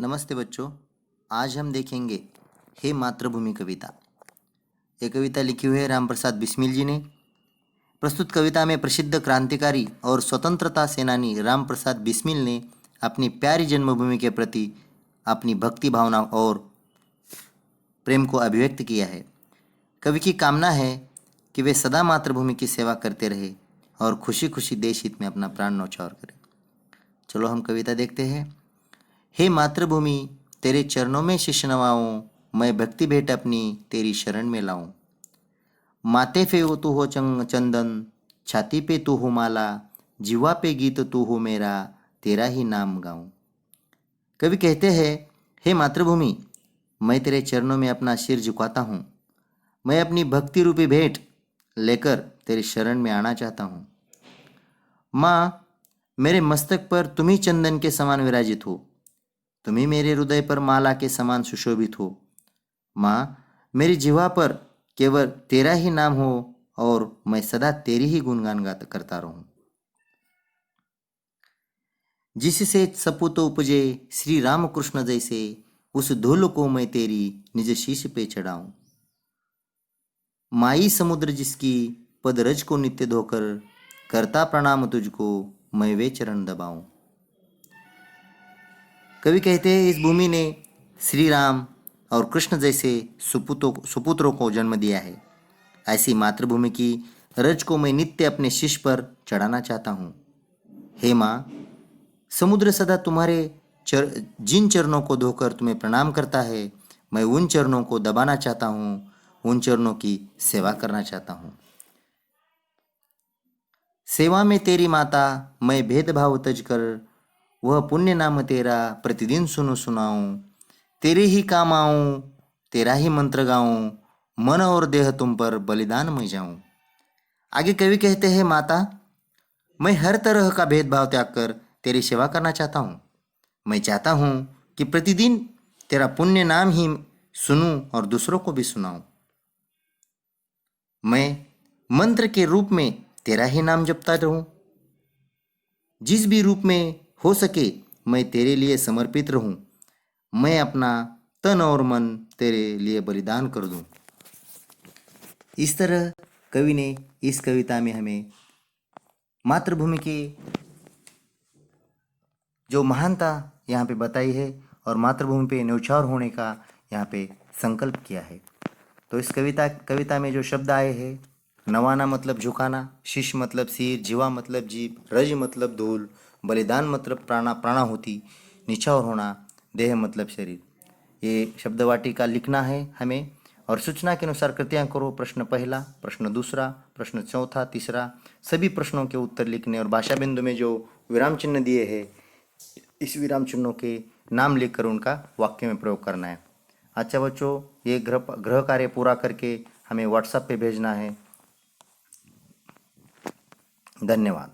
नमस्ते बच्चों। आज हम देखेंगे हे मातृभूमि कविता। ये कविता लिखी हुई है राम प्रसाद बिस्मिल जी ने। प्रस्तुत कविता में प्रसिद्ध क्रांतिकारी और स्वतंत्रता सेनानी राम प्रसाद बिस्मिल ने अपनी प्यारी जन्मभूमि के प्रति अपनी भक्ति भावना और प्रेम को अभिव्यक्त किया है। कवि की कामना है कि वे सदा मातृभूमि की सेवा करते रहे और खुशी खुशी देश हित में अपना प्राण न्यौछावर करें। चलो हम कविता देखते हैं। हे मातृभूमि, तेरे चरणों में शीश नवाऊं, मैं भक्ति भेंट अपनी तेरी शरण में लाऊं। माथे पे तू हो चंदन, छाती पे तू हो माला, जीवा पे गीत तू हो मेरा, तेरा ही नाम गाऊं। कवि कहते हैं, हे मातृभूमि, मैं तेरे चरणों में अपना सिर झुकाता हूँ। मैं अपनी भक्ति रूपी भेंट लेकर तेरी शरण में आना चाहता हूँ। माँ, मेरे मस्तक पर तुम ही चंदन के समान विराजित हो, तुम ही मेरे हृदय पर माला के समान सुशोभित हो। माँ, मेरी जिह्वा पर केवल तेरा ही नाम हो और मैं सदा तेरी ही गुणगान गाता करता रहूं। जिससे सपूत उपजे श्री राम कृष्ण जैसे, उस धूल को मैं तेरी निज शीश पे चढ़ाऊं। माई समुद्र जिसकी पद रज को नित्य धोकर, करता प्रणाम तुझको मैं वे चरण दबाऊं। कवि कहते हैं, इस भूमि ने श्री राम और कृष्ण जैसे सुपुत्रों को जन्म दिया है। ऐसी मातृभूमि की रज को मैं नित्य अपने शीश पर चढ़ाना चाहता हूँ। हे माँ, समुद्र सदा तुम्हारे जिन चरणों को धोकर तुम्हें प्रणाम करता है, मैं उन चरणों को दबाना चाहता हूँ, उन चरणों की सेवा करना चाहता हूँ। सेवा में तेरी माता मैं भेदभाव तज कर, वह पुण्य नाम तेरा प्रतिदिन सुनाऊं। तेरे ही काम आऊं, तेरा ही मंत्र गाऊं, मन और देह तुम पर बलिदान मैं जाऊं। आगे कवि कहते हैं, माता, मैं हर तरह का भेदभाव त्याग कर तेरी सेवा करना चाहता हूँ। मैं चाहता हूँ कि प्रतिदिन तेरा पुण्य नाम ही सुनूं और दूसरों को भी सुनाऊं। मैं मंत्र के रूप में तेरा ही नाम जपता रहूं। जिस भी रूप में हो सके मैं तेरे लिए समर्पित रहूं। मैं अपना तन और मन तेरे लिए बलिदान कर दूं। इस तरह कवि ने इस कविता में हमें मातृभूमि की जो महानता यहाँ पे बताई है और मातृभूमि पे न्यौछावर होने का यहाँ पे संकल्प किया है। तो इस कविता में जो शब्द आए हैं, नवाना मतलब झुकाना, शीश मतलब सिर, जीवा मतलब जीभ, रज मतलब धूल, बलिदान मतलब प्राणाहुति, निछावर होना, देह मतलब शरीर, ये शब्द वाटिका लिखना है हमें और सूचना के अनुसार कृतियाँ करो। प्रश्न पहला, प्रश्न दूसरा, प्रश्न चौथा, तीसरा, सभी प्रश्नों के उत्तर लिखने और भाषा बिंदु में जो विराम चिन्ह दिए हैं, इस विराम चिन्हों के नाम लिखकर उनका वाक्य में प्रयोग करना है। अच्छा बच्चों, ये गृह कार्य पूरा करके हमें व्हाट्सएप पे भेजना है। धन्यवाद।